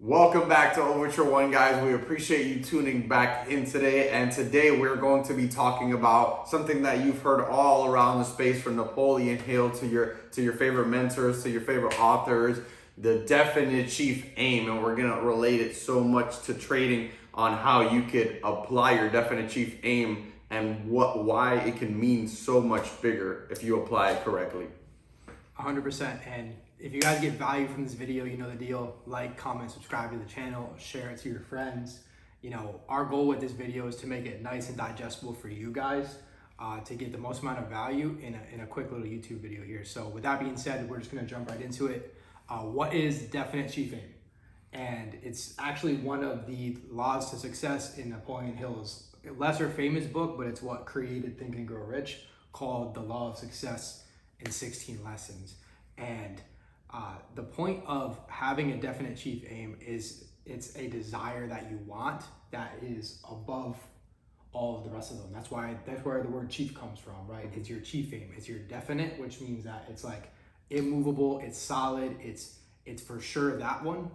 Welcome back to Overture One, guys. We appreciate you tuning back in today. And today we're going to be talking about something that you've heard all around the space, from Napoleon Hill to your favorite mentors, to your favorite authors, the definite chief aim. And we're gonna relate it so much to trading on how you could apply your definite chief aim and why it can mean so much bigger if you apply it correctly. 100%. And if you guys get value from this video, you know the deal. Like, comment, subscribe to the channel, share it to your friends. You know, our goal with this video is to make it nice and digestible for you guys, to get the most amount of value in a quick little YouTube video here. So with that being said, we're just gonna jump right into it. What is definite chief aim? And it's actually one of the laws to success in Napoleon Hill's lesser famous book, but it's what created Think and Grow Rich, called The Law of Success in 16 Lessons. And the point of having a definite chief aim is it's a desire that you want that is above all of the rest of them. That's where the word chief comes from, right? It's your chief aim. It's your definite, which means that it's like immovable, it's solid, it's for sure that one,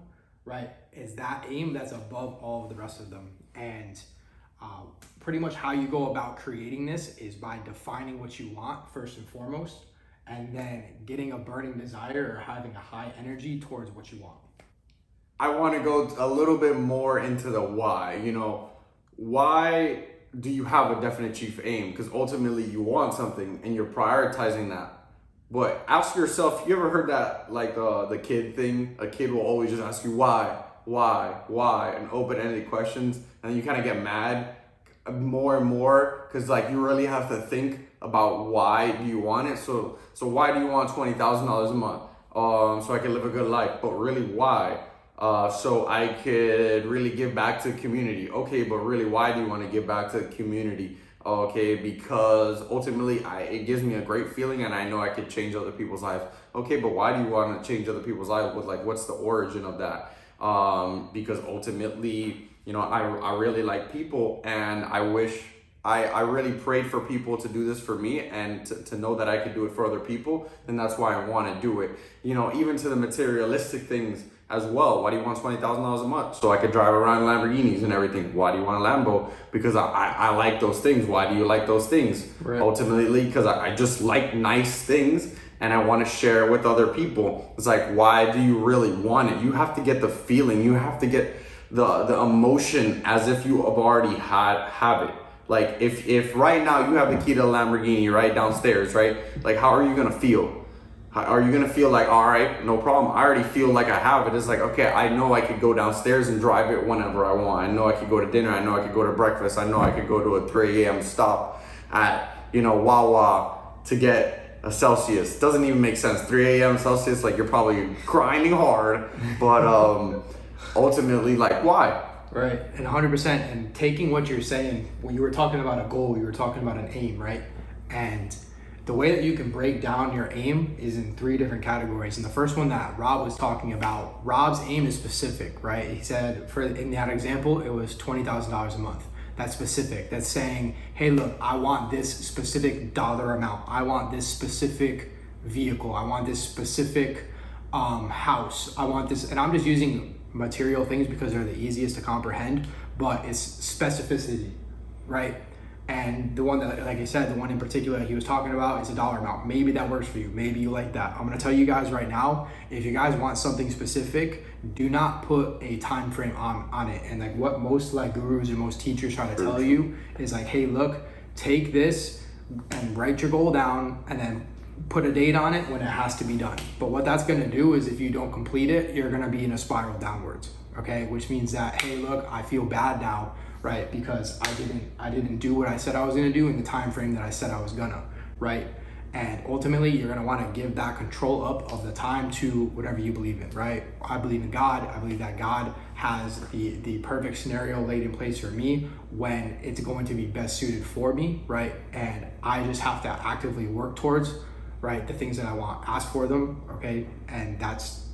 right? It's that aim that's above all of the rest of them. And pretty much how you go about creating this is by defining what you want first and foremost, and then getting a burning desire or having a high energy towards what you want. I want to go a little bit more into the why. You know, why do you have a definite chief aim? Because ultimately you want something and you're prioritizing that. But ask yourself, you ever heard that, like the kid thing? A kid will always just ask you why, and open-ended questions. And then you kind of get mad more and more because like you really have to think about why do you want it. So why do you want $20,000 a month? So I can live a good life. But really, why? So I could really give back to the community. Okay, but really, why do you want to give back to the community? Okay, because ultimately it gives me a great feeling and I know I could change other people's lives. Okay, but why do you want to change other people's lives? What's the origin of that? Because ultimately, you know, I really like people, and I really prayed for people to do this for me and to know that I could do it for other people. And that's why I want to do it. You know, even to the materialistic things as well. Why do you want $20,000 a month? So I could drive around Lamborghinis and everything. Why do you want a Lambo? Because I like those things. Why do you like those things? Right. Ultimately, because I just like nice things and I want to share it with other people. It's like, why do you really want it? You have to get the feeling. You have to get the emotion as if you have already have it. Like if right now you have the key to the Lamborghini right downstairs, right? Like, how are you gonna feel? Are you gonna feel like, all right, no problem, I already feel like I have it? It's like, okay, I know I could go downstairs and drive it whenever I want. I know I could go to dinner. I know I could go to breakfast. I know I could go to a 3 a.m. stop at, you know, Wawa to get a Celsius. Doesn't even make sense. 3 a.m. Celsius, like you're probably grinding hard, but ultimately, like, why? Right, and 100%. And taking what you're saying, when you were talking about a goal, you were talking about an aim, right? And the way that you can break down your aim is in 3 different categories. And the first one that Rob was talking about, Rob's aim is specific, right? He said, in that example, it was $20,000 a month. That's specific. That's saying, hey, look, I want this specific dollar amount. I want this specific vehicle. I want this specific house. I want this, and I'm just using material things because they're the easiest to comprehend, but it's specificity, right? And the one that, like I said, the one in particular that he was talking about is a dollar amount. Maybe that works for you. Maybe you like that. I'm gonna tell you guys right now, if you guys want something specific, do not put a time frame on it. And like what most like gurus and most teachers try to tell you is like, hey, look, take this and write your goal down and then put a date on it when it has to be done. But what that's gonna do is if you don't complete it, you're gonna be in a spiral downwards, okay? Which means that, hey, look, I feel bad now, right? Because I didn't do what I said I was gonna do in the time frame that I said I was gonna, right? And ultimately, you're gonna wanna give that control up of the time to whatever you believe in, right? I believe in God. I believe that God has the perfect scenario laid in place for me when it's going to be best suited for me, right? And I just have to actively work towards, right, the things that I want, ask for them, okay? And that's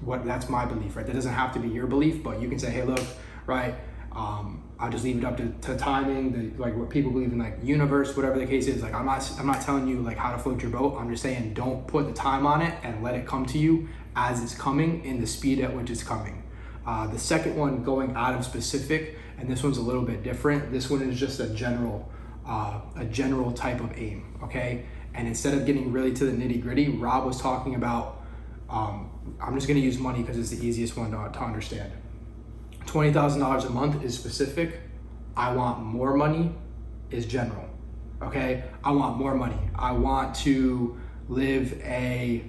my belief, right? That doesn't have to be your belief, but you can say, hey, look, right, I'll just leave it up to timing, like what people believe in, like universe, whatever the case is. Like I'm not telling you like how to float your boat. I'm just saying don't put the time on it and let it come to you as it's coming in the speed at which it's coming. The second one, going out of specific, and this one's a little bit different. This one is just a general type of aim, okay? And instead of getting really to the nitty gritty, Rob was talking about, I'm just gonna use money because it's the easiest one to understand. $20,000 a month is specific. I want more money is general, okay? I want more money. I want to live a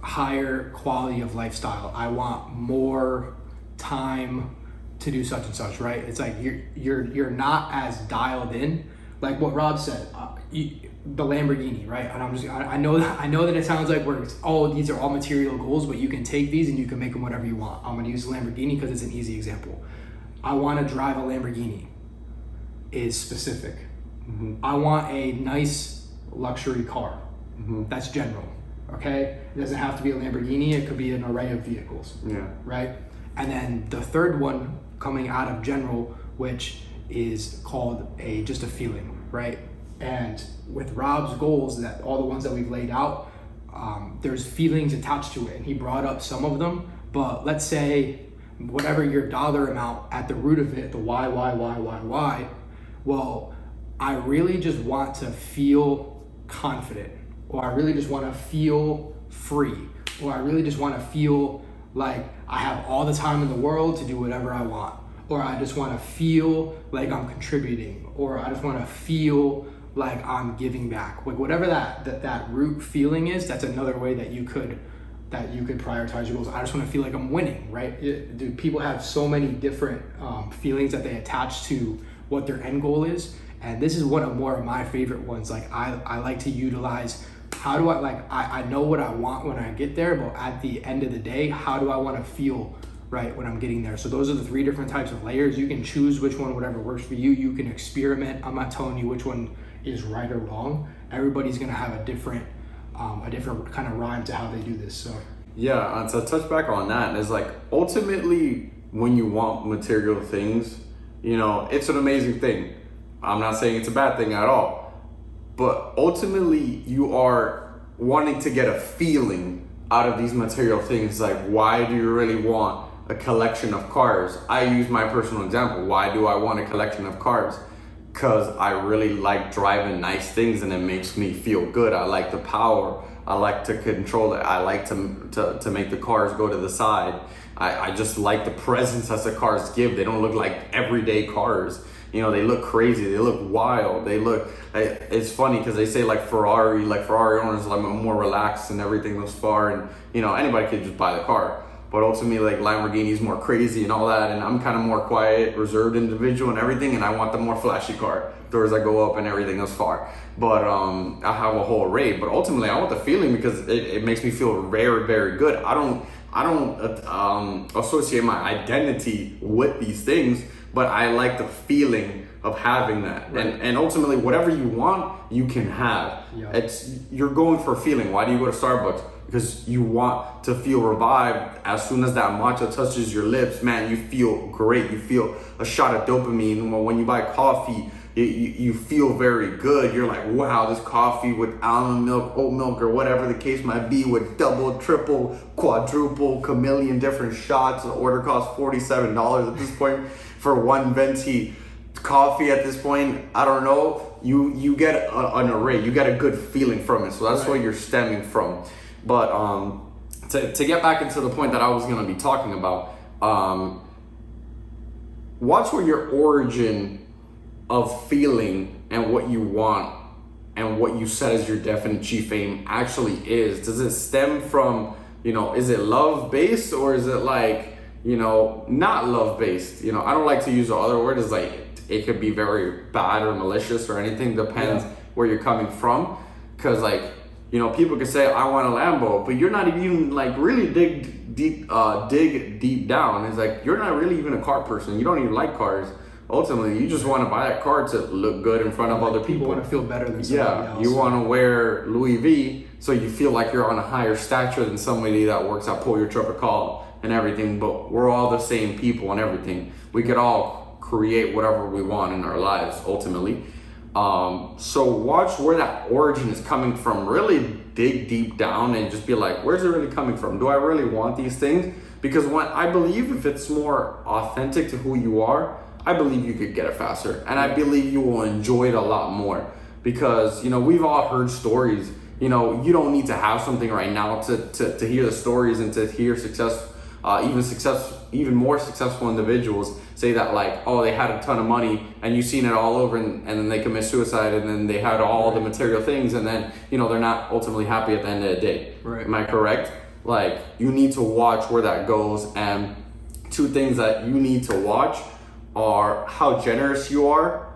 higher quality of lifestyle. I want more time to do such and such, right? It's like you're not as dialed in, like what Rob said, the Lamborghini, right? And I know that it sounds like these are all material goals, but you can take these and you can make them whatever you want. I'm gonna use the Lamborghini because it's an easy example. I want to drive a Lamborghini is specific. Mm-hmm. I want a nice luxury car. Mm-hmm. That's general, okay? It doesn't have to be a Lamborghini. It could be an array of vehicles, right? And then the third one coming out of general, which is called just a feeling, right? And with Rob's goals, that all the ones that we've laid out, there's feelings attached to it. And he brought up some of them, but let's say whatever your dollar amount at the root of it, the why, well, I really just want to feel confident, or I really just want to feel free, or I really just want to feel like I have all the time in the world to do whatever I want, or I just want to feel like I'm contributing, or I just want to feel like I'm giving back. Like whatever that root feeling is, that's another way that you could prioritize your goals. I just want to feel like I'm winning, right? People have so many different feelings that they attach to what their end goal is, and this is one of more of my favorite ones. Like I like to utilize, how do I know what I want when I get there, but at the end of the day, how do I want to feel right when I'm getting there? So those are the 3 different types of layers. You can choose which one, whatever works for you. You can experiment. I'm not telling you which one is right or wrong. Everybody's gonna have a different kind of rhyme to how they do this. So yeah, and to touch back on that, is like ultimately when you want material things, it's an amazing thing. I'm not saying it's a bad thing at all, but ultimately you are wanting to get a feeling out of these material things. Like, why do you really want a collection of cars? I use my personal example. Why do I want a collection of cars? Because I really like driving nice things and it makes me feel good. I like the power. I like to control it. I like to make the cars go to the side. I just like the presence that the cars give. They don't look like everyday cars. They look crazy. They look wild. It's funny because they say Ferrari owners are more relaxed and everything thus far. And, anybody could just buy the car. But ultimately, Lamborghini's more crazy and all that. And I'm kind of more quiet, reserved individual and everything. And I want the more flashy car. Doors that go up and everything thus far. But I have a whole array. But ultimately, I want the feeling because it makes me feel very, very good. I don't associate my identity with these things, but I like the feeling of having that. Right. And ultimately, whatever you want, you can have. Yeah. You're going for a feeling. Why do you go to Starbucks? Because you want to feel revived. As soon as that matcha touches your lips, man, you feel great. You feel a shot of dopamine. When you buy coffee, you feel very good. You're like, wow, this coffee with almond milk, oat milk, or whatever the case might be, with double, triple, quadruple, chameleon different shots. The order costs $47 at this point for one venti coffee at this point. I don't know. You get an array. You get a good feeling from it. So that's what you're stemming from. But to get back into the point that I was going to be talking about, watch where your origin of feeling and what you want and what you set as your definite chief aim actually is. Does it stem from, is it love based, or is it not love based? I don't like to use the other word. It's it could be very bad or malicious or anything. Depends where you're coming from. Because people could say, I want a Lambo, but you're not even really dig deep down. It's you're not really even a car person. You don't even like cars. Ultimately, you just want to buy that car to look good in front of other people. Want to feel better than somebody else. You want to wear Louis V so you feel like you're on a higher stature than somebody that works at Pull Your Trucker Call and everything. But we're all the same people and everything. We could all create whatever we want in our lives, ultimately. So watch where that origin is coming from. Really dig deep down and just be like, where's it really coming from? Do I really want these things? Because when I believe if it's more authentic to who you are, I believe you could get it faster, and I believe you will enjoy it a lot more. Because we've all heard stories. You don't need to have something right now to hear the stories and to hear even more successful individuals say that, like, oh, they had a ton of money and you've seen it all over, and then they commit suicide, and then they had all the material things, and then they're not ultimately happy at the end of the day. Right. Am I correct? Like, you need to watch where that goes, and two things that you need to watch are how generous you are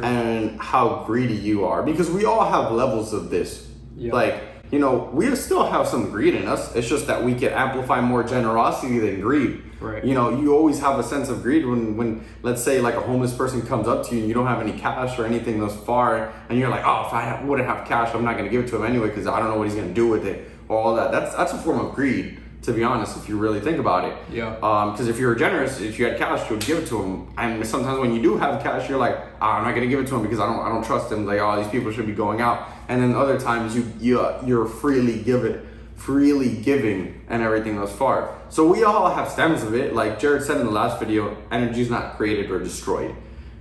and how greedy you are, because we all have levels of this. Like, we still have some greed in us. It's just that we can amplify more generosity than greed. Right. You always have a sense of greed when let's say like a homeless person comes up to you and you don't have any cash or anything thus far, and you're like, oh, if I wouldn't have cash, I'm not going to give it to him anyway because I don't know what he's going to do with it, or all that. That's a form of greed, to be honest, if you really think about it. Yeah. Because if you were generous, if you had cash, you would give it to him. And sometimes when you do have cash, you're like, I'm not gonna give it to him because I don't trust him. Like, oh, these people should be going out. And then other times you're freely giving and everything thus far. So we all have stems of it. Like Jared said in the last video, energy is not created or destroyed.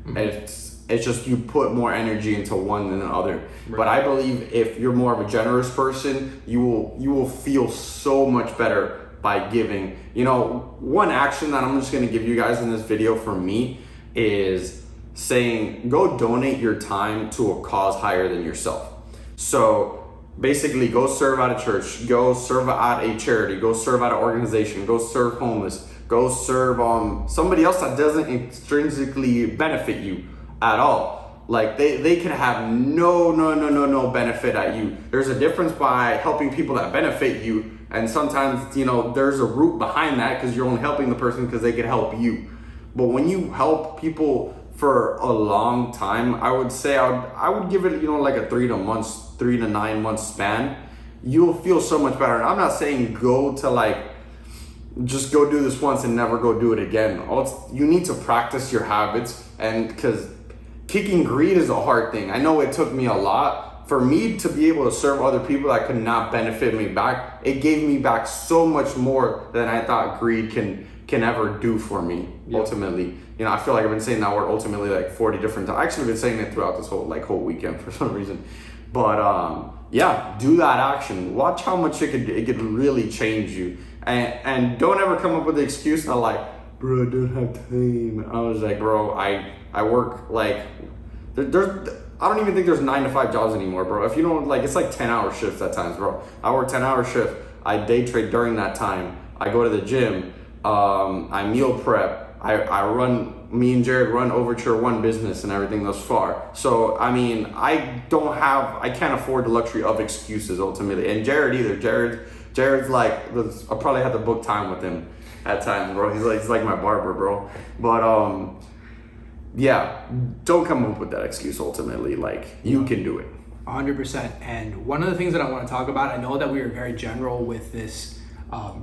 It's just you put more energy into one than the other. Right. But I believe if you're more of a generous person, you will feel so much better by giving. One action that I'm just going to give you guys in this video from me is saying, go donate your time to a cause higher than yourself. So basically, go serve at a church, go serve at a charity, go serve at an organization, go serve homeless, go serve somebody else that doesn't intrinsically benefit you at all. Like they can have no benefit at you. There's a difference by helping people that benefit you, and sometimes there's a root behind that because you're only helping the person because they can help you. But when you help people for a long time, I would say I would give it like a 3 to 9 month span. You'll feel so much better. And I'm not saying go to just go do this once and never go do it again. You need to practice your habits, and because kicking greed is a hard thing. I know it took me a lot for me to be able to serve other people that could not benefit me back. It gave me back so much more than I thought greed can ever do for me. Ultimately, I feel like I've been saying that word ultimately like 40 different times. I actually been saying it throughout this whole weekend for some reason. But do that action. Watch how much it could really change you, and don't ever come up with the excuse that like, bro, I don't have time. I was like, bro, I work like there's I don't even think there's 9 to 5 jobs anymore, bro. If you don't it's like 10-hour shifts at times, bro. I work 10-hour shift. I day trade during that time. I go to the gym. I meal prep. Me and Jared run Overture One business and everything thus far. So, I mean, I can't afford the luxury of excuses ultimately. And Jared either. Jared's like, I'll probably have to book time with him at times, bro. He's like my barber, bro. But, don't come up with that excuse ultimately. Like, you can do it. 100%. And one of the things that I want to talk about, I know that we were very general with this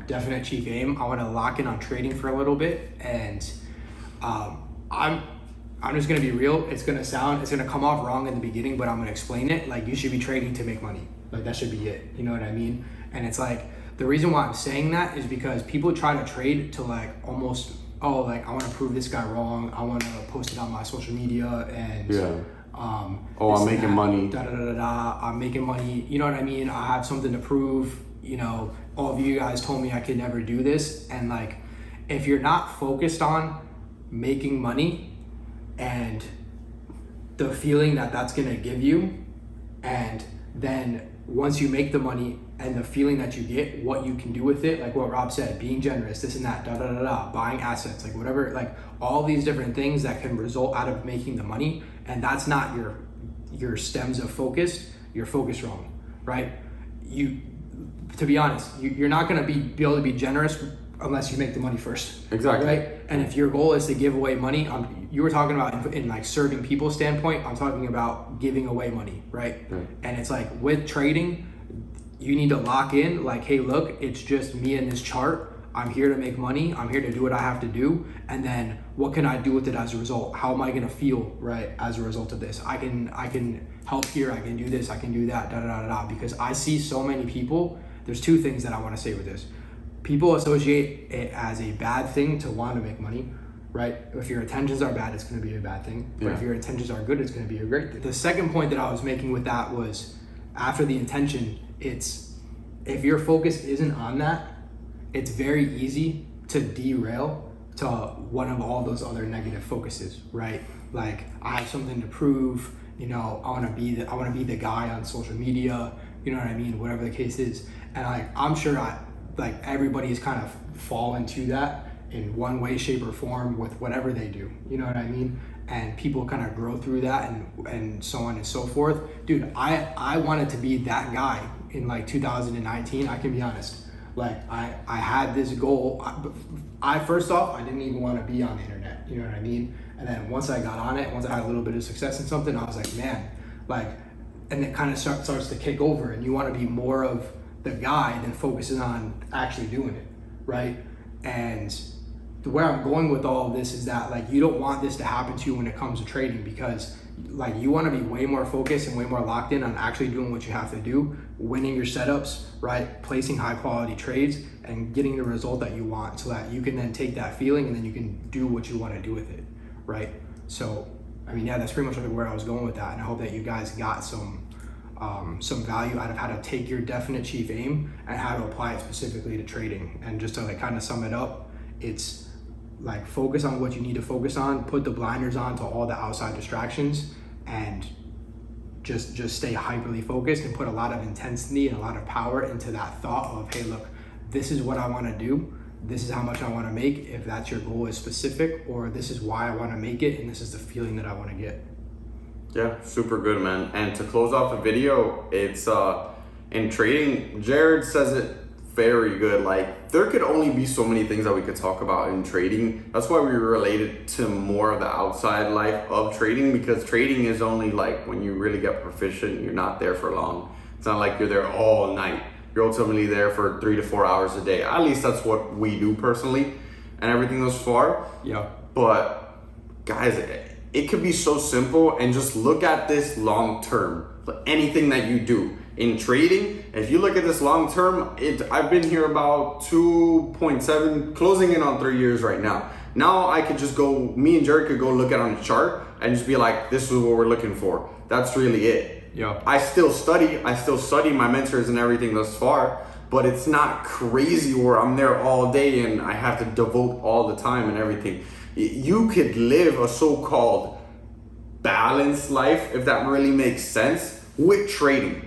definite chief aim. I want to lock in on trading for a little bit, and I'm just gonna be real. It's gonna come off wrong in the beginning, but I'm gonna explain it. Like, you should be trading to make money. Like, that should be it. You know what I mean? And it's like, the reason why I'm saying that is because people try to trade to almost, I want to prove this guy wrong. I want to post it on my social media and I'm making money. I'm making money. You know what I mean? I have something to prove. All of you guys told me I could never do this. And if you're not focused on making money and the feeling that that's going to give you, and then once you make the money and the feeling that you get, what you can do with it, like what Rob said, being generous, this and that, buying assets, whatever, all these different things that can result out of making the money, and that's not your stems of focus, you're focused wrong, right? To be honest, you're not going to be able to be generous unless you make the money first. Exactly. Right? And if your goal is to give away money, you were talking about in serving people standpoint, I'm talking about giving away money, right? And it's with trading, you need to lock in, hey, look, it's just me and this chart. I'm here to make money. I'm here to do what I have to do. And then what can I do with it as a result? How am I going to feel, right, as a result of this? I can help here. I can do this. I can do that, Because I see so many people. There's two things that I want to say with this. people associate it as a bad thing to want to make money, right? If your intentions are bad, it's going to be a bad thing. But if your intentions are good, it's going to be a great thing. The second point that I was making with that was, after the intention, it's if your focus isn't on that, it's very easy to derail to one of all those other negative focuses, right? Like, I have something to prove, you know, I want to be the guy on social media, you know what I mean? Whatever the case is. And I'm sure everybody's kind of fallen to that in one way, shape, or form with whatever they do, you know what I mean? And people kind of grow through that and so on and so forth. Dude, I wanted to be that guy in like 2019, I can be honest. Like, I had this goal. First off, I didn't even want to be on the internet, you know what I mean? And then once I got on it, once I had a little bit of success in something, I was like, man, like, and it kind of starts to kick over, and you want to be more of the guy than focusing on actually doing it, right? And where I'm going with all of this is that, like, you don't want this to happen to you when it comes to trading, because like, you want to be way more focused and way more locked in on actually doing what you have to do, winning your setups, right? Placing high quality trades and getting the result that you want, so that you can then take that feeling and then you can do what you want to do with it, right? So, I mean, yeah, that's pretty much where I was going with that. And I hope that you guys got some value out of how to take your definite chief aim and how to apply it specifically to trading. And just to like kind of sum it up, it's like, focus on what you need to focus on, put the blinders on to all the outside distractions, and just stay hyperly focused and put a lot of intensity and a lot of power into that thought of, hey, look, this is what I want to do. This is how much I want to make, if that's your goal is specific, or this is why I want to make it, and this is the feeling that I want to get. Yeah, super good, man. And to close off the video, it's in trading, Jared says it very good. Like, there could only be so many things that we could talk about in trading. That's why we related to more of the outside life of trading, because trading is only like, when you really get proficient, you're not there for long. It's not like you're there all night. You're ultimately there for 3 to 4 hours a day. At least that's what we do personally, and everything thus far. Yeah. But guys, it could be so simple, and just look at this long term. Anything that you do in trading, if you look at this long term, I've been here about 2.7, closing in on 3 years right now. Now I could just go, me and Jared could go look at on a chart and just be like, this is what we're looking for. That's really it. Yeah. I still study my mentors and everything thus far, but it's not crazy where I'm there all day and I have to devote all the time and everything. You could live a so-called balanced life, if that really makes sense, with trading.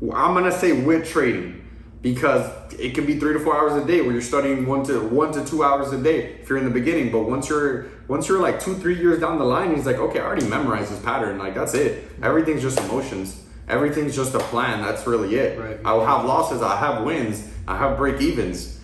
I'm gonna say with trading, because it could be 3 to 4 hours a day where you're studying 1 to 2 hours a day if you're in the beginning. But once you're like 2-3 years down the line, he's like, okay, I already memorized this pattern. Like, that's it. Everything's just emotions. Everything's just a plan. That's really it. Right. I will have losses. I have wins. I have break evens.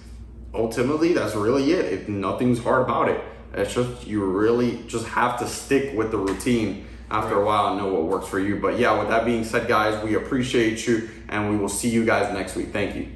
Ultimately, that's really it. Nothing's hard about it. It's just, you really just have to stick with the routine after a while and know what works for you. But yeah, with that being said, guys, we appreciate you, and we will see you guys next week. Thank you.